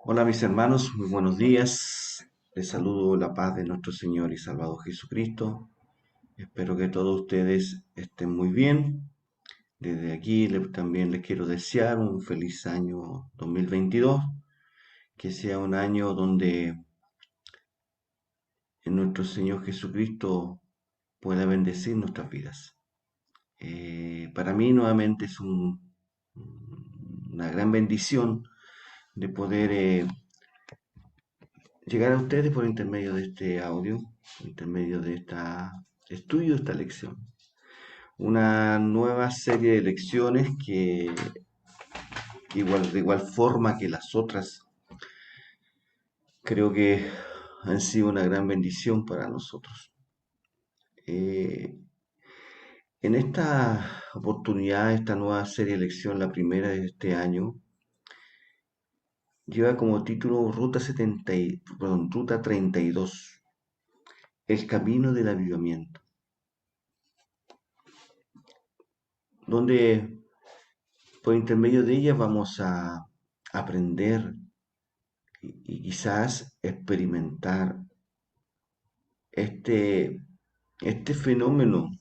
Hola mis hermanos, muy buenos días. Les saludo la paz de nuestro Señor y Salvador Jesucristo. Espero que todos ustedes estén muy bien. Desde aquí también les quiero desear un feliz año 2022, que sea un año donde nuestro Señor Jesucristo pueda bendecir nuestras vidas. Para mí nuevamente es una gran bendición de poder llegar a ustedes por intermedio de este audio, por intermedio de este estudio, de esta lección. Una nueva serie de lecciones que de igual forma que las otras, creo que han sido una gran bendición para nosotros. Eh, en esta oportunidad, esta nueva serie de lección, la primera de este año, lleva como título Ruta 32, el camino del avivamiento, donde por intermedio de ella vamos a aprender y quizás experimentar este, este fenómeno,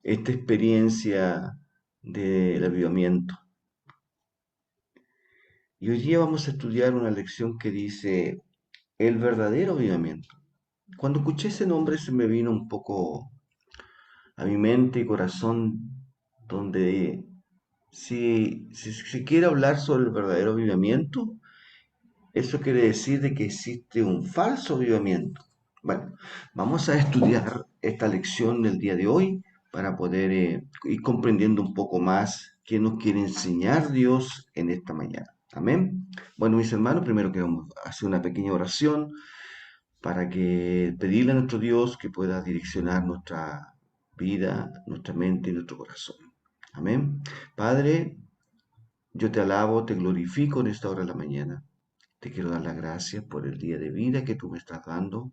esta experiencia del avivamiento. Y hoy día vamos a estudiar una lección que dice el verdadero avivamiento. Cuando escuché ese nombre se me vino un poco a mi mente y corazón, donde si se quiere hablar sobre el verdadero avivamiento, eso quiere decir de que existe un falso avivamiento. Bueno, vamos a estudiar esta lección del día de hoy para poder ir comprendiendo un poco más qué nos quiere enseñar Dios en esta mañana. Amén. Bueno, mis hermanos, primero que vamos a hacer una pequeña oración para que pedirle a nuestro Dios que pueda direccionar nuestra vida, nuestra mente y nuestro corazón. Amén. Padre, yo te alabo, te glorifico en esta hora de la mañana. Te quiero dar las gracias por el día de vida que tú me estás dando,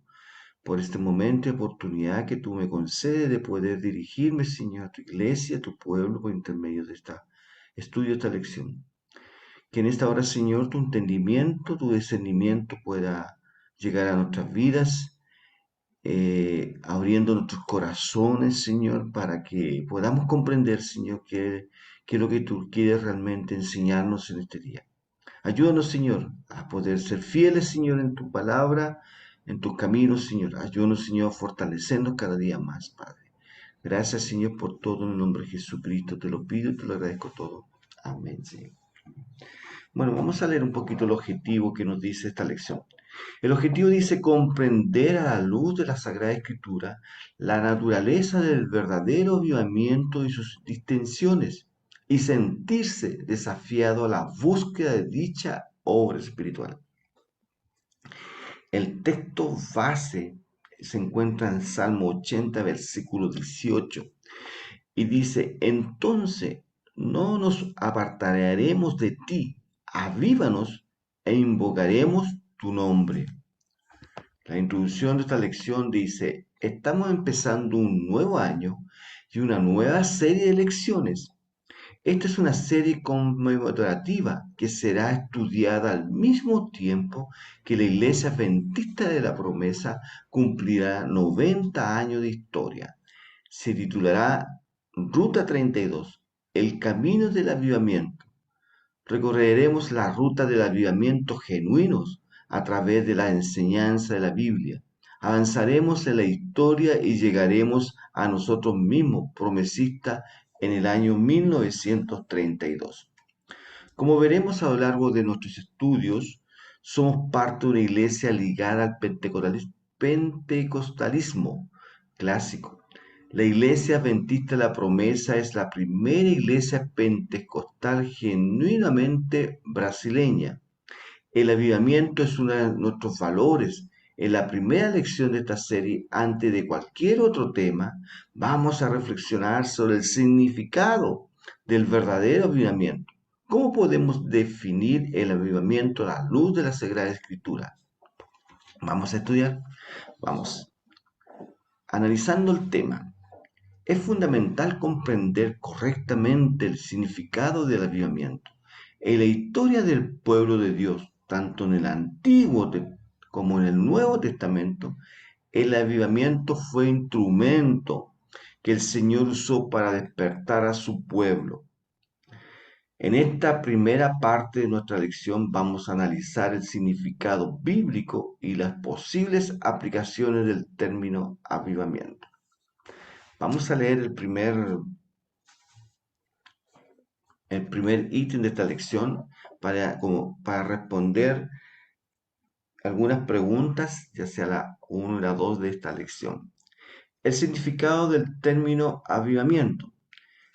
por este momento y oportunidad que tú me concedes de poder dirigirme, Señor, a tu iglesia, a tu pueblo, por intermedio de esta estudio, esta lección. Que en esta hora, Señor, tu entendimiento, tu discernimiento pueda llegar a nuestras vidas, abriendo nuestros corazones, Señor, para que podamos comprender, Señor, qué es lo que tú quieres realmente enseñarnos en este día. Ayúdanos, Señor, a poder ser fieles, Señor, en tu palabra, en tus caminos, Señor. Ayúdanos, Señor, a fortalecernos cada día más, Padre. Gracias, Señor, por todo en el nombre de Jesucristo. Te lo pido y te lo agradezco todo. Amén, Señor. Bueno, vamos a leer un poquito el objetivo que nos dice esta lección. El objetivo dice comprender a la luz de la Sagrada Escritura la naturaleza del verdadero avivamiento y sus distinciones y sentirse desafiado a la búsqueda de dicha obra espiritual. El texto base se encuentra en Salmo 80, versículo 18, y dice, entonces no nos apartaremos de ti, avívanos e invocaremos tu nombre. La introducción de esta lección dice, estamos empezando un nuevo año y una nueva serie de lecciones. Esta es una serie conmemorativa que será estudiada al mismo tiempo que la Iglesia Adventista de la Promesa cumplirá 90 años de historia. Se titulará Ruta 32, el camino del avivamiento. Recorreremos la ruta del avivamiento genuinos a través de la enseñanza de la Biblia. Avanzaremos en la historia y llegaremos a nosotros mismos, promesistas, en el año 1932. Como veremos a lo largo de nuestros estudios, somos parte de una iglesia ligada al pentecostalismo clásico. La iglesia adventista de la promesa es la primera iglesia pentecostal genuinamente brasileña. El avivamiento es uno de nuestros valores. En la primera lección de esta serie, antes de cualquier otro tema, vamos a reflexionar sobre el significado del verdadero avivamiento. ¿Cómo podemos definir el avivamiento a la luz de la Sagrada Escritura? Vamos a estudiar. Vamos. Analizando el tema, es fundamental comprender correctamente el significado del avivamiento. En la historia del pueblo de Dios, tanto en el como en el Nuevo Testamento, el avivamiento fue instrumento que el Señor usó para despertar a su pueblo. En esta primera parte de nuestra lección vamos a analizar el significado bíblico y las posibles aplicaciones del término avivamiento. Vamos a leer el primer ítem de esta lección para responder algunas preguntas, ya sea la 1 y la 2 de esta lección. El significado del término avivamiento.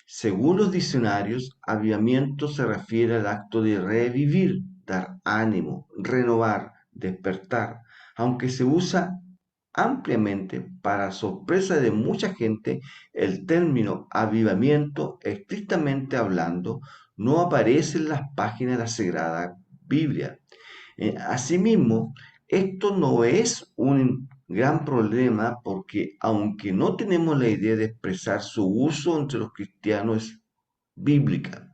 Según los diccionarios, avivamiento se refiere al acto de revivir, dar ánimo, renovar, despertar, aunque se usa ampliamente para sorpresa de mucha gente, el término avivamiento, estrictamente hablando, no aparece en las páginas de la Sagrada Biblia. Asimismo, esto no es un gran problema porque aunque no tenemos la idea de expresar su uso entre los cristianos es bíblica.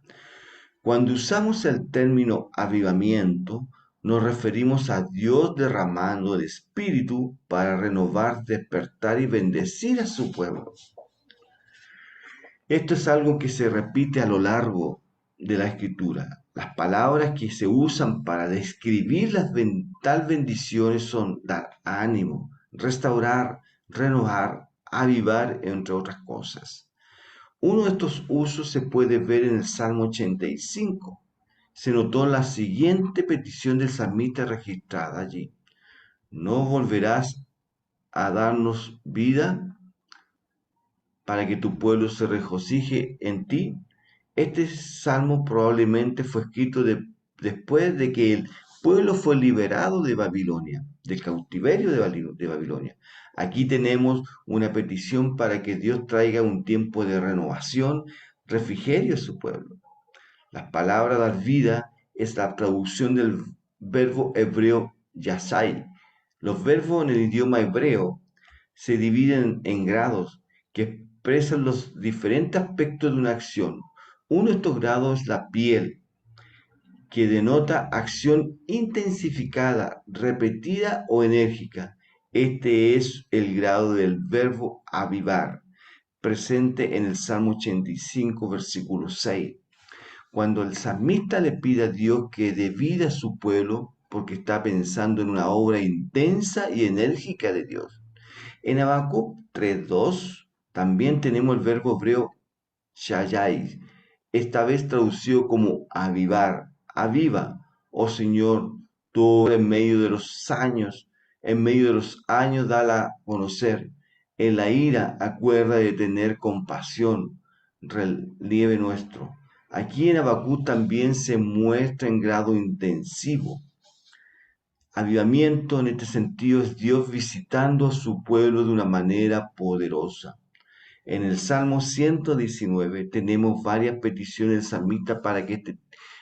Cuando usamos el término avivamiento, nos referimos a Dios derramando el Espíritu para renovar, despertar y bendecir a su pueblo. Esto es algo que se repite a lo largo de la escritura. Las palabras que se usan para describir tal bendiciones son dar ánimo, restaurar, renovar, avivar, entre otras cosas. Uno de estos usos se puede ver en el Salmo 85. Se notó la siguiente petición del salmista registrada allí. ¿No volverás a darnos vida para que tu pueblo se regocije en ti? Este salmo probablemente fue escrito después de que el pueblo fue liberado de Babilonia, del cautiverio de Babilonia. Aquí tenemos una petición para que Dios traiga un tiempo de renovación, refrigerio a su pueblo. Las palabras dar vida es la traducción del verbo hebreo yasai. Los verbos en el idioma hebreo se dividen en grados que expresan los diferentes aspectos de una acción. Uno de estos grados es la piel, que denota acción intensificada, repetida o enérgica. Este es el grado del verbo avivar, presente en el Salmo 85, versículo 6. Cuando el salmista le pide a Dios que dé vida a su pueblo, porque está pensando en una obra intensa y enérgica de Dios. En Habacuc 3:2 también tenemos el verbo hebreo shayai, esta vez traducido como avivar, aviva, oh Señor, tú en medio de los años, dala a conocer. En la ira acuerda de tener compasión, relieve nuestro. Aquí en Habacuc también se muestra en grado intensivo. Avivamiento en este sentido es Dios visitando a su pueblo de una manera poderosa. En el Salmo 119 tenemos varias peticiones del salmista para que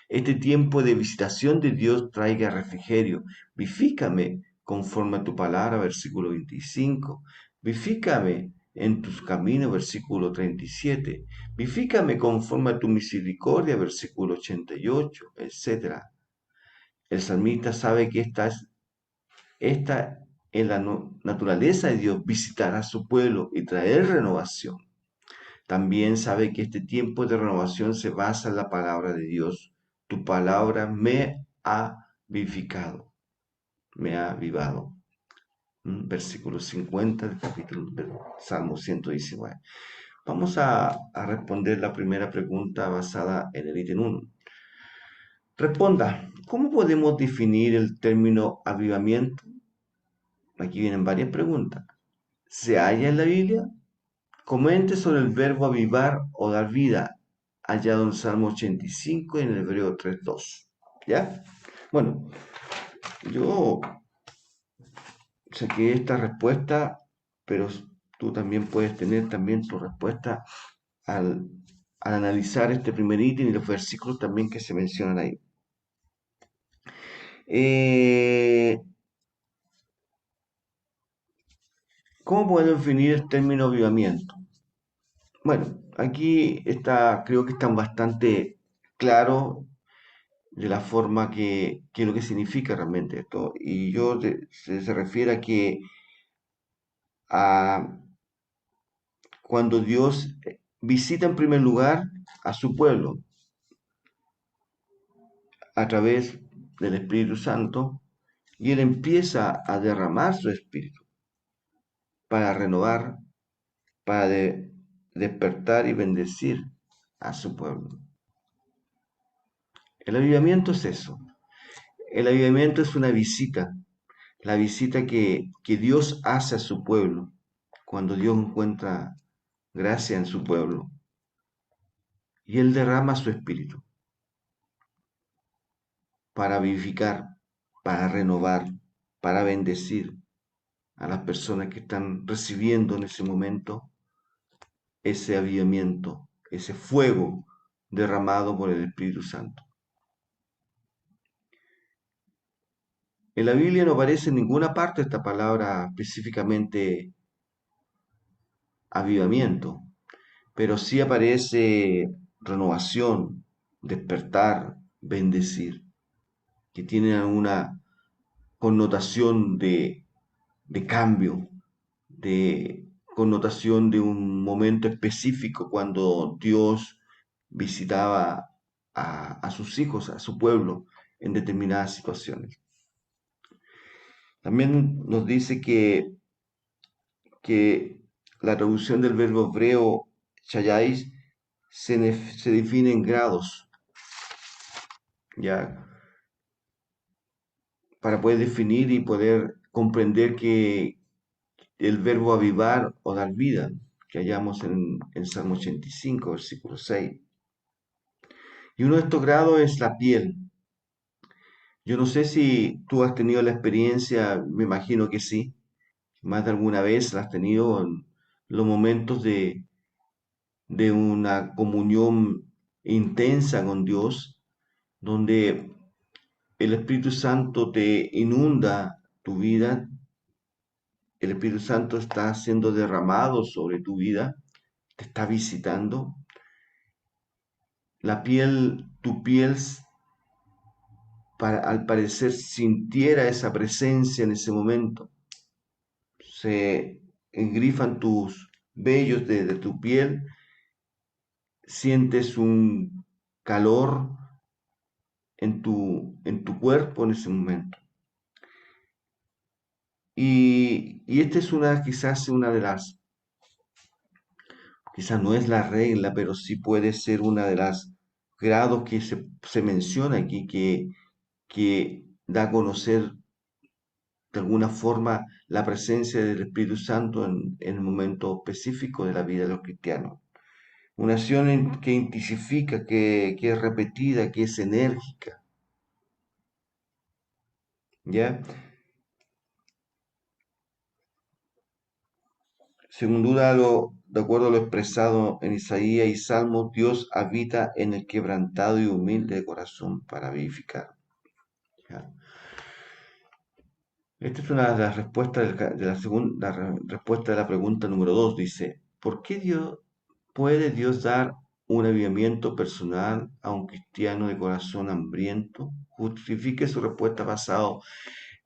este tiempo de visitación de Dios traiga refrigerio. Vivifícame conforme a tu palabra, versículo 25. Vivifícame en tus caminos, versículo 37. Vivifícame conforme a tu misericordia, versículo 88, etc. El salmista sabe que esta es la naturaleza de Dios, visitar a su pueblo y traer renovación. También sabe que este tiempo de renovación se basa en la palabra de Dios. Tu palabra me ha vivificado, me ha avivado. Versículo 50 del capítulo del Salmo 119. Vamos a responder la primera pregunta basada en el ítem 1. Responda, ¿cómo podemos definir el término avivamiento? Aquí vienen varias preguntas. ¿Se halla en la Biblia? Comente sobre el verbo avivar o dar vida, hallado en Salmo 85 y en el Hebreo 3:2. ¿Ya? Bueno, yo saqué esta respuesta, pero tú también puedes tener también tu respuesta al, al analizar este primer ítem y los versículos también que se mencionan ahí. ¿Cómo podemos definir el término avivamiento? Bueno, aquí está, creo que están bastante claros de la forma que lo que significa realmente esto. Y yo se refiere a que a cuando Dios visita en primer lugar a su pueblo a través del Espíritu Santo y Él empieza a derramar su Espíritu para renovar, para despertar y bendecir a su pueblo. El avivamiento es eso. El avivamiento es una visita, la visita que Dios hace a su pueblo, cuando Dios encuentra gracia en su pueblo, y Él derrama su espíritu para vivificar, para renovar, para bendecir a las personas que están recibiendo en ese momento ese avivamiento, ese fuego derramado por el Espíritu Santo. En la Biblia no aparece en ninguna parte esta palabra específicamente avivamiento, pero sí aparece renovación, despertar, bendecir, que tienen una connotación de cambio, de connotación de un momento específico cuando Dios visitaba a sus hijos, a su pueblo, en determinadas situaciones. También nos dice que la traducción del verbo hebreo chayáis se define en grados, ya, para poder definir y poder comprender que el verbo avivar o dar vida, que hallamos en Salmo 85, versículo 6. Y uno de estos grados es la piel. Yo no sé si tú has tenido la experiencia, me imagino que sí, más de alguna vez la has tenido en los momentos de una comunión intensa con Dios, donde el Espíritu Santo te inunda tu vida, el Espíritu Santo está siendo derramado sobre tu vida, te está visitando. La piel, tu piel, al parecer sintiera esa presencia en ese momento. Se engrifan tus vellos de tu piel, sientes un calor en tu cuerpo en ese momento. Y esta es quizás una de quizás no es la regla, pero sí puede ser una de las grados que se menciona aquí, que da a conocer de alguna forma la presencia del Espíritu Santo en el momento específico de la vida de los cristianos. Una acción que intensifica, que es repetida, que es enérgica, ¿ya? Según duda, de acuerdo a lo expresado en Isaías y Salmos, Dios habita en el quebrantado y humilde de corazón para vivificar. ¿Ya? Esta es una de las respuestas de la segunda respuesta de la pregunta número 2. Dice, ¿por qué puede Dios dar un avivamiento personal a un cristiano de corazón hambriento? Justifique su respuesta basado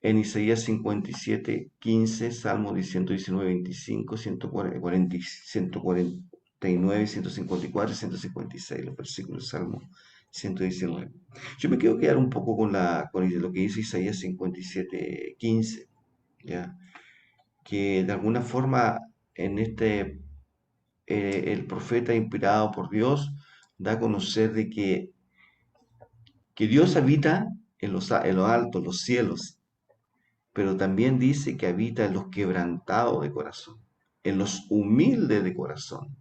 en Isaías 57:15, Salmo 119, 25, 140, 149, 154 y 156, los versículos de Salmo 119. Yo me quiero quedar un poco con lo que dice Isaías 57:15, ¿ya? Que de alguna forma en el profeta inspirado por Dios da a conocer de que Dios habita en lo alto, en los cielos, pero también dice que habita en los quebrantados de corazón, en los humildes de corazón.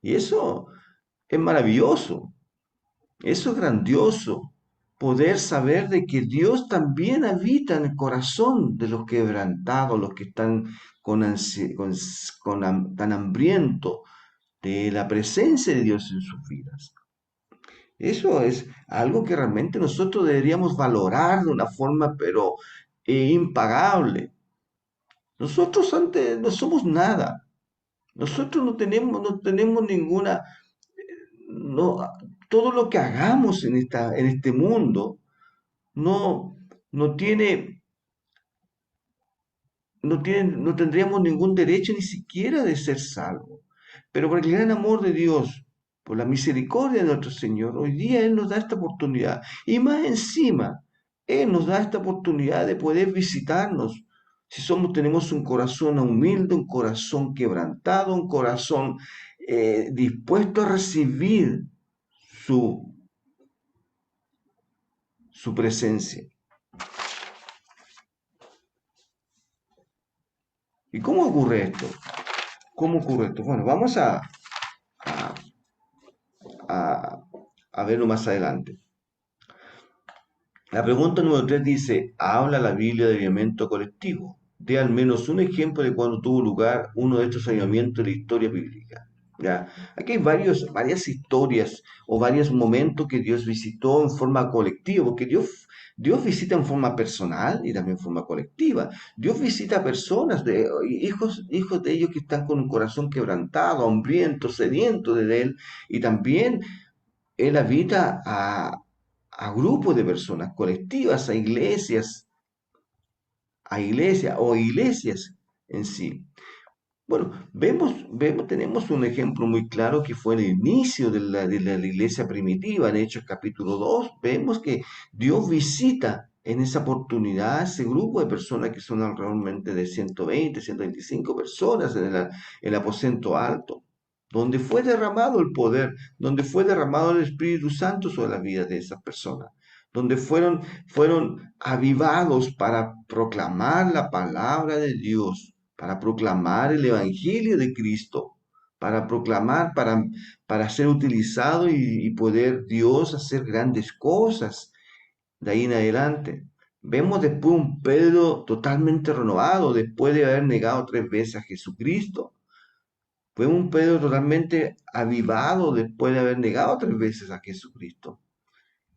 Y eso es maravilloso, eso es grandioso, poder saber de que Dios también habita en el corazón de los quebrantados, los que están tan hambrientos de la presencia de Dios en sus vidas. Eso es algo que realmente nosotros deberíamos valorar de una forma, pero impagable. Nosotros antes no somos nada. Nosotros no tenemos ninguna, no, todo lo que hagamos en este mundo no, no tiene, no tendríamos ningún derecho ni siquiera de ser salvos. Pero por el gran amor de Dios, por la misericordia de nuestro Señor, hoy día Él nos da esta oportunidad. Y más encima, Él nos da esta oportunidad de poder visitarnos. Si tenemos un corazón humilde, un corazón quebrantado, un corazón dispuesto a recibir su, su presencia. ¿Y cómo ocurre esto? ¿Cómo ocurre esto? Bueno, vamos a, a, a verlo más adelante. La pregunta número 3 dice, ¿habla la Biblia de avivamiento colectivo? De al menos un ejemplo de cuando tuvo lugar uno de estos avivamientos de la historia bíblica. ¿Ya? Aquí hay varias historias o varios momentos que Dios visitó en forma colectiva, porque Dios visita en forma personal y también en forma colectiva. Dios visita a personas, hijos de ellos que están con un corazón quebrantado, hambriento, sediento de Él, y también Él habita a grupos de personas, colectivas, a iglesias o iglesias en sí. Bueno, tenemos un ejemplo muy claro que fue el inicio de la iglesia primitiva, en Hechos capítulo 2. Vemos que Dios visita en esa oportunidad a ese grupo de personas que son alrededor de 120, 125 personas en el aposento alto, donde fue derramado el poder, donde fue derramado el Espíritu Santo sobre la vida de esas personas, donde fueron avivados para proclamar la palabra de Dios, para proclamar el Evangelio de Cristo, para proclamar, para ser utilizado y poder Dios hacer grandes cosas de ahí en adelante. Vemos después un Pedro totalmente renovado, después de haber negado 3 veces a Jesucristo. Fue un Pedro totalmente avivado después de haber negado 3 veces a Jesucristo.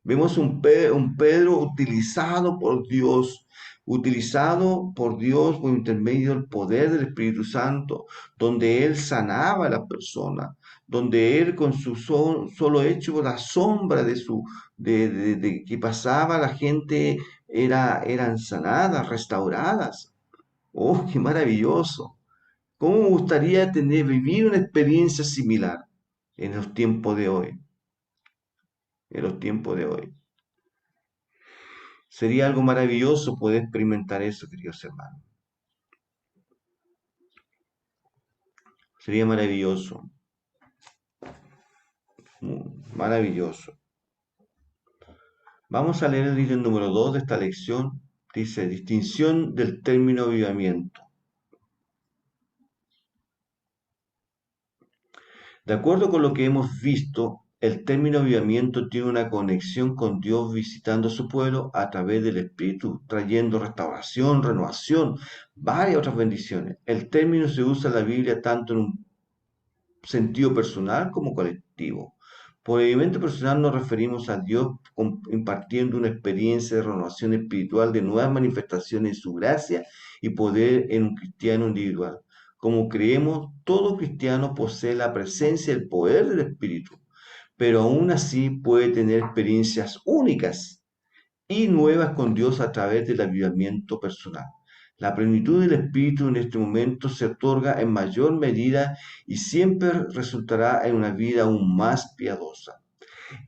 Vemos un Pedro utilizado por Dios por intermedio del poder del Espíritu Santo, donde él sanaba a la persona, donde él con su solo hecho, la sombra de que pasaba, la gente eran sanadas, restauradas. ¡Oh, qué maravilloso! ¿Cómo me gustaría vivir una experiencia similar en los tiempos de hoy? En los tiempos de hoy. Sería algo maravilloso poder experimentar eso, queridos hermanos. Sería maravilloso, maravilloso. Vamos a leer el ítem número 2 de esta lección. Dice, distinción del término avivamiento. De acuerdo con lo que hemos visto, el término avivamiento tiene una conexión con Dios visitando a su pueblo a través del Espíritu, trayendo restauración, renovación, varias otras bendiciones. El término se usa en la Biblia tanto en un sentido personal como colectivo. Por evento personal nos referimos a Dios impartiendo una experiencia de renovación espiritual, de nuevas manifestaciones de su gracia y poder en un cristiano individual. Como creemos, todo cristiano posee la presencia y el poder del Espíritu, pero aún así puede tener experiencias únicas y nuevas con Dios a través del avivamiento personal. La plenitud del Espíritu en este momento se otorga en mayor medida y siempre resultará en una vida aún más piadosa.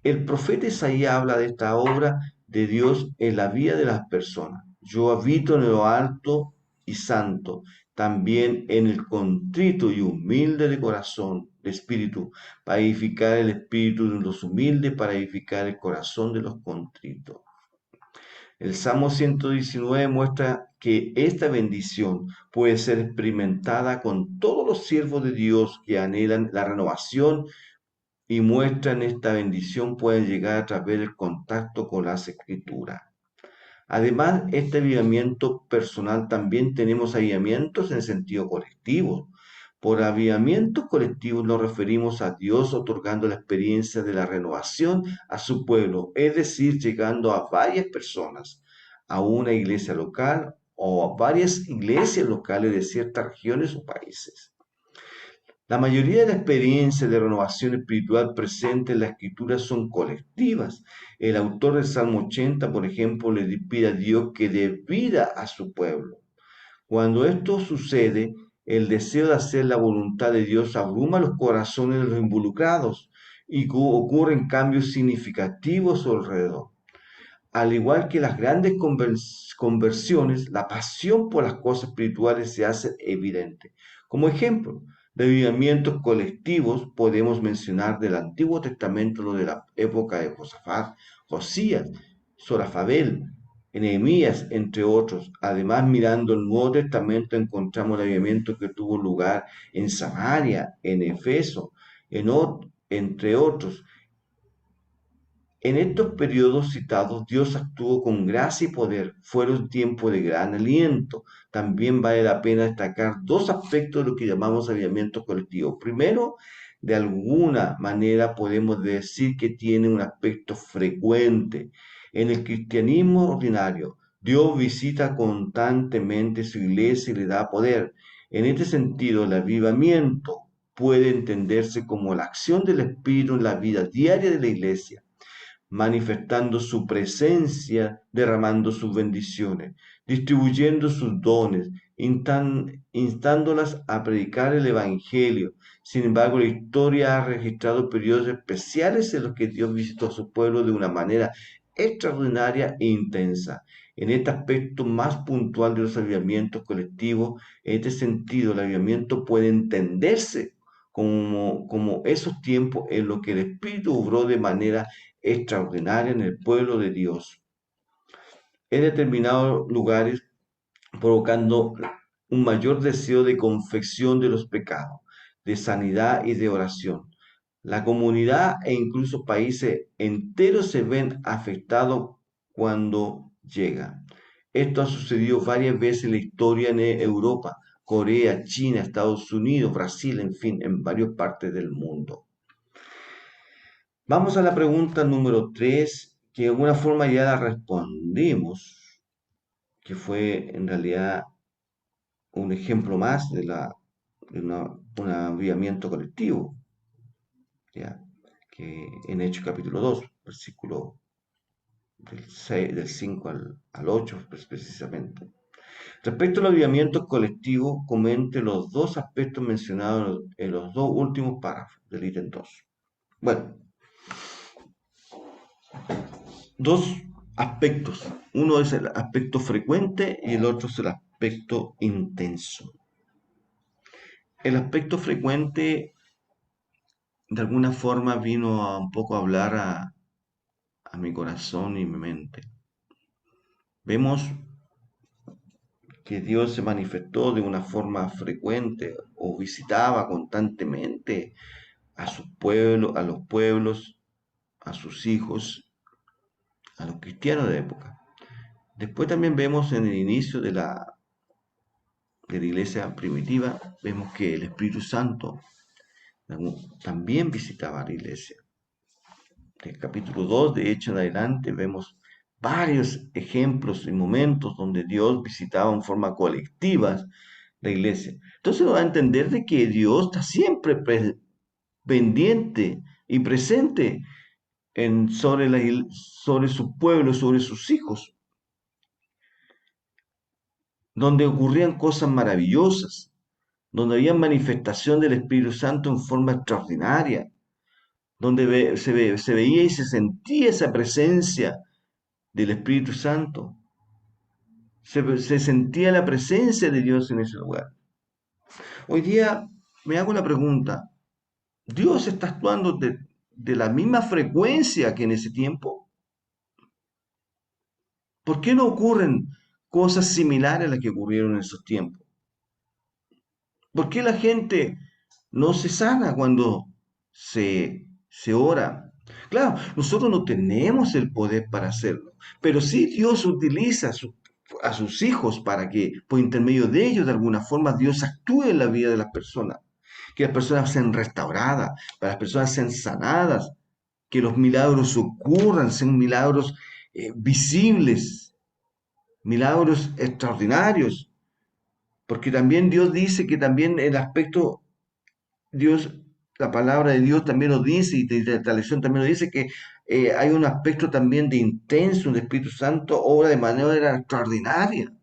El profeta Isaías habla de esta obra de Dios en la vida de las personas. Yo habito en lo alto y santo, también en el contrito y humilde de corazón, de espíritu, para edificar el espíritu de los humildes, para edificar el corazón de los contritos. El Salmo 119 muestra que esta bendición puede ser experimentada con todos los siervos de Dios que anhelan la renovación y muestran esta bendición pueden llegar a través del contacto con las escrituras. Además, este avivamiento personal también tenemos avivamientos en sentido colectivo. Por avivamientos colectivos nos referimos a Dios otorgando la experiencia de la renovación a su pueblo, es decir, llegando a varias personas, a una iglesia local o a varias iglesias locales de ciertas regiones o países. La mayoría de las experiencias de renovación espiritual presentes en la Escritura son colectivas. El autor del Salmo 80, por ejemplo, le pide a Dios que dé vida a su pueblo. Cuando esto sucede, el deseo de hacer la voluntad de Dios abruma los corazones de los involucrados y ocurren cambios significativos a su alrededor. Al igual que las grandes conversiones, la pasión por las cosas espirituales se hace evidente. Como ejemplo de avivamientos colectivos, podemos mencionar del Antiguo Testamento lo de la época de Josafat, Josías, Zorafabel, Nehemías, entre otros. Además, mirando el Nuevo Testamento, encontramos el avivamiento que tuvo lugar en Samaria, en Efeso, entre otros. En estos periodos citados, Dios actuó con gracia y poder. Fueron tiempos de gran aliento. También vale la pena destacar dos aspectos de lo que llamamos avivamiento colectivo. Primero, de alguna manera podemos decir que tiene un aspecto frecuente. En el cristianismo ordinario, Dios visita constantemente su iglesia y le da poder. En este sentido, el avivamiento puede entenderse como la acción del Espíritu en la vida diaria de la iglesia, manifestando su presencia, derramando sus bendiciones, distribuyendo sus dones, instándolas a predicar el Evangelio. Sin embargo, la historia ha registrado periodos especiales en los que Dios visitó a su pueblo de una manera extraordinaria e intensa. En este aspecto más puntual de los avivamientos colectivos, en este sentido, el avivamiento puede entenderse como esos tiempos en los que el Espíritu obró de manera extraordinaria en el pueblo de Dios, en determinados lugares, provocando un mayor deseo de confesión de los pecados, de sanidad y de oración. La comunidad e incluso países enteros se ven afectados cuando llega. Esto ha sucedido varias veces en la historia en Europa, Corea, China, Estados Unidos, Brasil, en fin, en varias partes del mundo. Vamos a la pregunta número 3, que de alguna forma ya la respondimos, que fue en realidad un ejemplo más un avivamiento colectivo, ¿ya? Que en Hechos capítulo 2, versículo del 5 al 8, pues, precisamente. Respecto al avivamiento colectivo, comente los dos aspectos mencionados en los dos últimos párrafos del ítem 2. Bueno, dos aspectos. Uno es el aspecto frecuente y el otro es el aspecto intenso. El aspecto frecuente de alguna forma vino a un poco a hablar a mi corazón y mi mente. Vemos que Dios se manifestó de una forma frecuente o visitaba constantemente a su pueblo, a los pueblos, a sus hijos, a los cristianos de época. Después también vemos en el inicio de la iglesia primitiva, vemos que el Espíritu Santo también visitaba la iglesia. En el capítulo 2, de hecho, en adelante, vemos varios ejemplos y momentos donde Dios visitaba en forma colectiva la iglesia. Entonces va a entender de que Dios está siempre pendiente y presente sobre su pueblo, sobre sus hijos, donde ocurrían cosas maravillosas, donde había manifestación del Espíritu Santo en forma extraordinaria, donde se veía y se sentía esa presencia del Espíritu Santo. Se sentía la presencia de Dios en ese lugar. Hoy día me hago la pregunta, ¿Dios está actuando de la misma frecuencia que en ese tiempo? ¿Por qué no ocurren cosas similares a las que ocurrieron en esos tiempos? ¿Por qué la gente no se sana cuando se ora? Claro, nosotros no tenemos el poder para hacerlo, pero sí Dios utiliza a sus hijos para que por intermedio de ellos, de alguna forma, Dios actúe en la vida de las personas, que las personas sean restauradas, para las personas sean sanadas, que los milagros ocurran, sean milagros visibles, milagros extraordinarios, porque también Dios dice que también el aspecto Dios, la palabra de Dios también lo dice, y la lección también lo dice, que hay un aspecto también de intenso, de Espíritu Santo, obra de manera extraordinaria.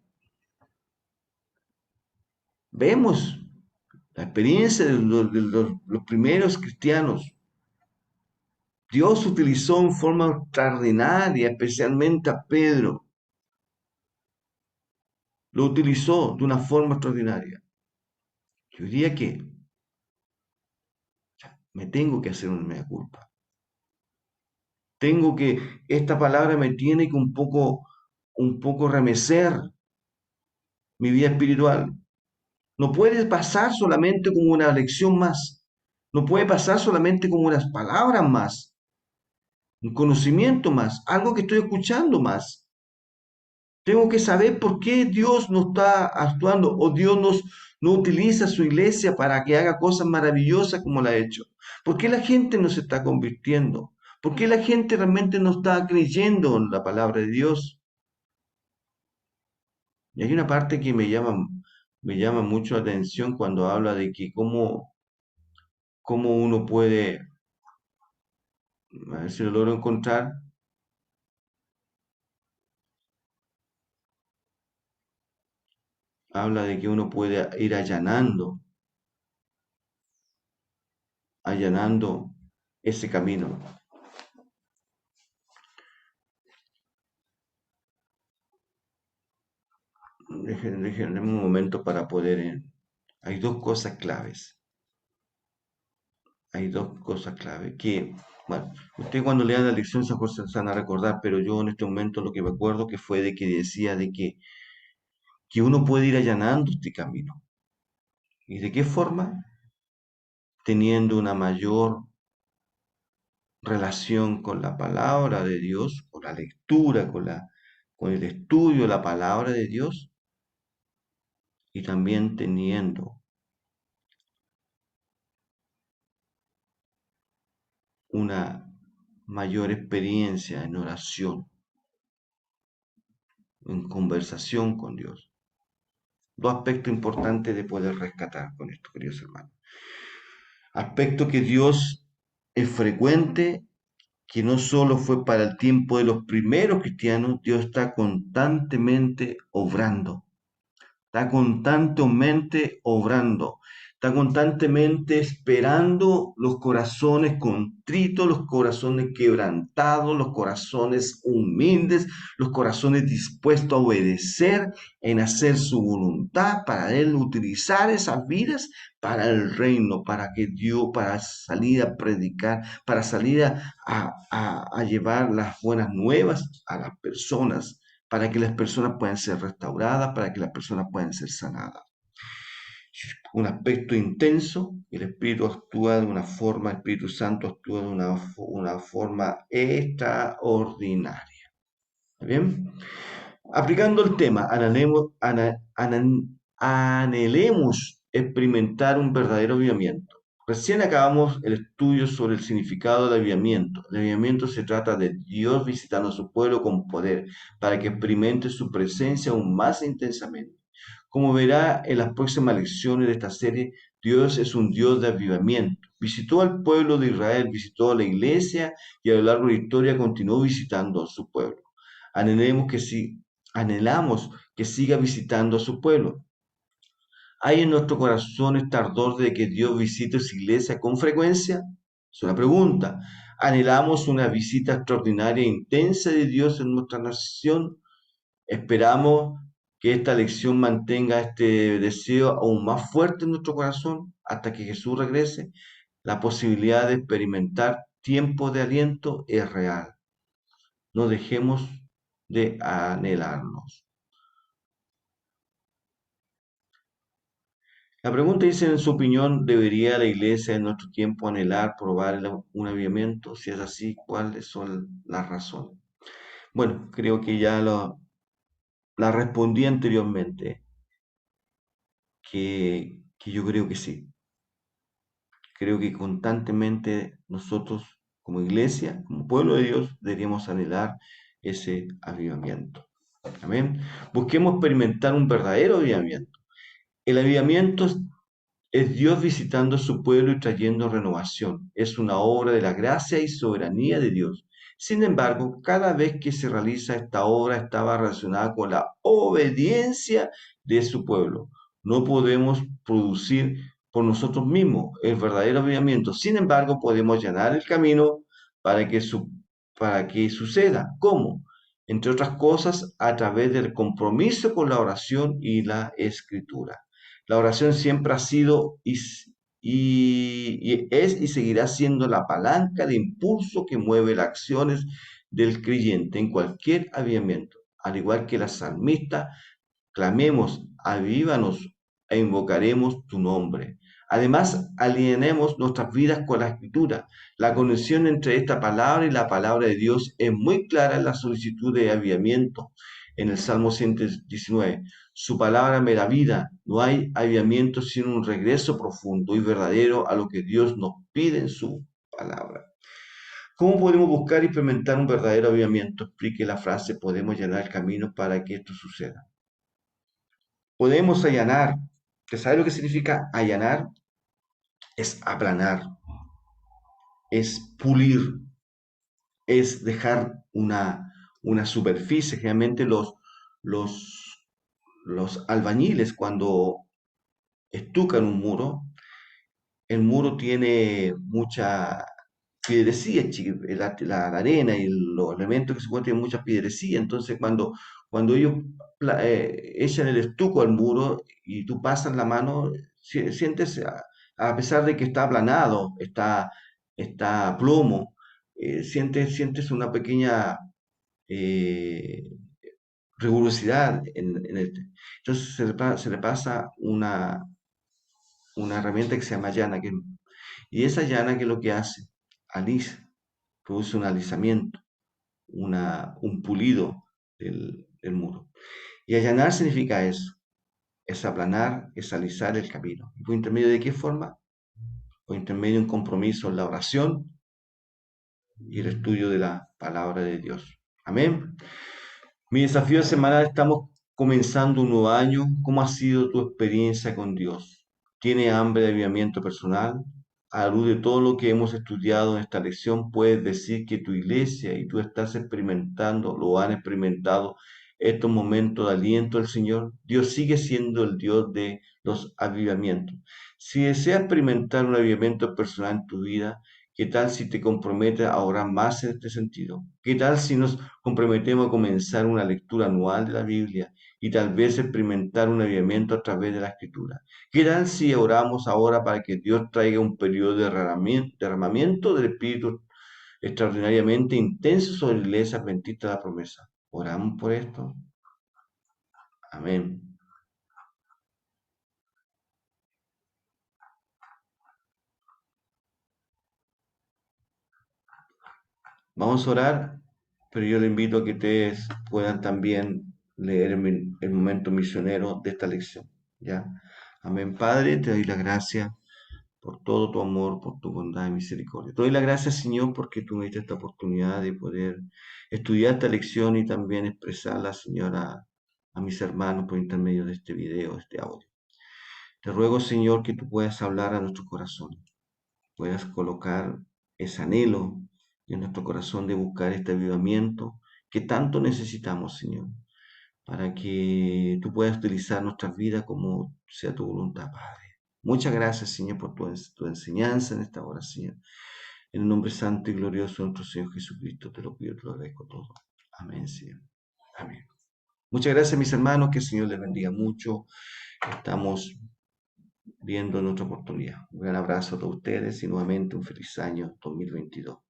Vemos la experiencia de los primeros cristianos. Dios utilizó en forma extraordinaria, especialmente a Pedro. Lo utilizó de una forma extraordinaria. Yo diría que me tengo que hacer una mea culpa. Esta palabra me tiene que un poco remecer mi vida espiritual. No puede pasar solamente como una lección más. No puede pasar solamente como unas palabras más, un conocimiento más, algo que estoy escuchando más. Tengo que saber por qué Dios no está actuando o no utiliza su iglesia para que haga cosas maravillosas como la ha hecho. ¿Por qué la gente no se está convirtiendo? ¿Por qué la gente realmente no está creyendo en la palabra de Dios? Y hay una parte que me llama mucho la atención cuando habla de que cómo uno puede, a ver si lo logro encontrar, habla de que uno puede ir allanando ese camino. Déjenme un momento para poder... hay dos cosas claves. Hay dos cosas claves que, bueno, usted cuando lea la lección esas cosas se van a recordar, pero yo en este momento lo que me acuerdo que fue de que decía de que uno puede ir allanando este camino. ¿Y de qué forma? Teniendo una mayor relación con la palabra de Dios, con la lectura, con el estudio de la palabra de Dios, y también teniendo una mayor experiencia en oración, en conversación con Dios. Dos aspectos importantes de poder rescatar con esto, queridos hermanos. Aspecto que Dios es frecuente, que no solo fue para el tiempo de los primeros cristianos, Dios está constantemente obrando. Está constantemente obrando, está constantemente esperando los corazones contritos, los corazones quebrantados, los corazones humildes, los corazones dispuestos a obedecer, en hacer su voluntad, para Él utilizar esas vidas para el reino, para que Dios, para salir a predicar, para salir a llevar las buenas nuevas a las personas, para que las personas puedan ser restauradas, para que las personas puedan ser sanadas. Un aspecto intenso, el Espíritu actúa de una forma, el Espíritu Santo actúa de una forma extraordinaria. ¿Está bien? Aplicando el tema, anhelemos experimentar un verdadero avivamiento. Recién acabamos el estudio sobre el significado del avivamiento. El avivamiento se trata de Dios visitando a su pueblo con poder para que experimente su presencia aún más intensamente. Como verá en las próximas lecciones de esta serie, Dios es un Dios de avivamiento. Visitó al pueblo de Israel, visitó a la iglesia y a lo largo de la historia continuó visitando a su pueblo. Anhelemos que sí, anhelamos que siga visitando a su pueblo. ¿Hay en nuestro corazón este ardor de que Dios visite su iglesia con frecuencia? Es una pregunta. ¿Anhelamos una visita extraordinaria e intensa de Dios en nuestra nación? Esperamos que esta lección mantenga este deseo aún más fuerte en nuestro corazón hasta que Jesús regrese. La posibilidad de experimentar tiempo de aliento es real. No dejemos de anhelarnos. La pregunta dice, en su opinión, ¿debería la iglesia en nuestro tiempo anhelar, probar un avivamiento? Si es así, ¿cuáles son las razones? Bueno, creo que la respondí anteriormente, que yo creo que sí. Creo que constantemente nosotros, como iglesia, como pueblo de Dios, deberíamos anhelar ese avivamiento. Amén. Busquemos experimentar un verdadero avivamiento. El avivamiento Es Dios visitando a su pueblo y trayendo renovación. Es una obra de la gracia y soberanía de Dios. Sin embargo, cada vez que se realiza esta obra estaba relacionada con la obediencia de su pueblo. No podemos producir por nosotros mismos el verdadero avivamiento. Sin embargo, podemos llenar el camino para que, para que suceda. ¿Cómo? Entre otras cosas, a través del compromiso con la oración y la escritura. La oración siempre ha sido y es y seguirá siendo la palanca de impulso que mueve las acciones del creyente en cualquier avivamiento. Al igual que la salmista, clamemos, avívanos e invocaremos tu nombre. Además, alineemos nuestras vidas con la escritura. La conexión entre esta palabra y la palabra de Dios es muy clara en la solicitud de avivamiento en el Salmo 119. Su palabra me da vida. No hay avivamiento sin un regreso profundo y verdadero a lo que Dios nos pide en su palabra. ¿Cómo podemos buscar y implementar un verdadero avivamiento? Explique la frase, podemos llenar el camino para que esto suceda. Podemos allanar. ¿Usted sabe lo que significa allanar? Es aplanar, es pulir, es dejar una superficie. Generalmente los, los albañiles cuando estucan un muro, el muro tiene mucha piedrecía, la arena y los elementos que se encuentran tienen mucha piedrecía. Entonces, cuando ellos echan el estuco al muro y tú pasas la mano, sientes, a pesar de que está aplanado, está plomo, sientes una pequeña eh, rigurosidad en el. Entonces se le pasa una herramienta que se llama llana, y esa llana, ¿qué es lo que hace? Alisa, produce un alisamiento, un pulido del muro. Y allanar significa eso, es aplanar, es alisar el camino. ¿Y por intermedio de qué forma? Por intermedio de un compromiso en la oración y el estudio de la palabra de Dios. Amén. Mi desafío semanal, estamos comenzando un nuevo año. ¿Cómo ha sido tu experiencia con Dios? ¿Tienes hambre de avivamiento personal? A la luz de todo lo que hemos estudiado en esta lección, puedes decir que tu iglesia y tú estás experimentando, lo han experimentado, estos momentos de aliento del Señor. Dios sigue siendo el Dios de los avivamientos. Si deseas experimentar un avivamiento personal en tu vida, ¿qué tal si te comprometes a orar más en este sentido? ¿Qué tal si nos comprometemos a comenzar una lectura anual de la Biblia y tal vez experimentar un avivamiento a través de la Escritura? ¿Qué tal si oramos ahora para que Dios traiga un periodo de derramamiento del Espíritu extraordinariamente intenso sobre la iglesia adventista de la promesa? ¿Oramos por esto? Amén. Vamos a orar, pero yo le invito a que ustedes puedan también leer el momento misionero de esta lección. ¿Ya? Amén. Padre, te doy la gracia por todo tu amor, por tu bondad y misericordia. Te doy la gracia, Señor, porque tú me diste esta oportunidad de poder estudiar esta lección y también expresarla, Señor, a mis hermanos por intermedio de este video, de este audio. Te ruego, Señor, que tú puedas hablar a nuestro corazón, puedas colocar ese anhelo en nuestro corazón de buscar este avivamiento que tanto necesitamos, Señor, para que tú puedas utilizar nuestras vidas como sea tu voluntad, Padre. Muchas gracias, Señor, por tu enseñanza en esta hora, Señor. En el nombre santo y glorioso de nuestro Señor Jesucristo, te lo pido, te lo agradezco todo. Amén, Señor. Amén. Muchas gracias, mis hermanos, que el Señor les bendiga mucho. Estamos viendo en otra oportunidad. Un gran abrazo a todos ustedes y nuevamente un feliz año 2022.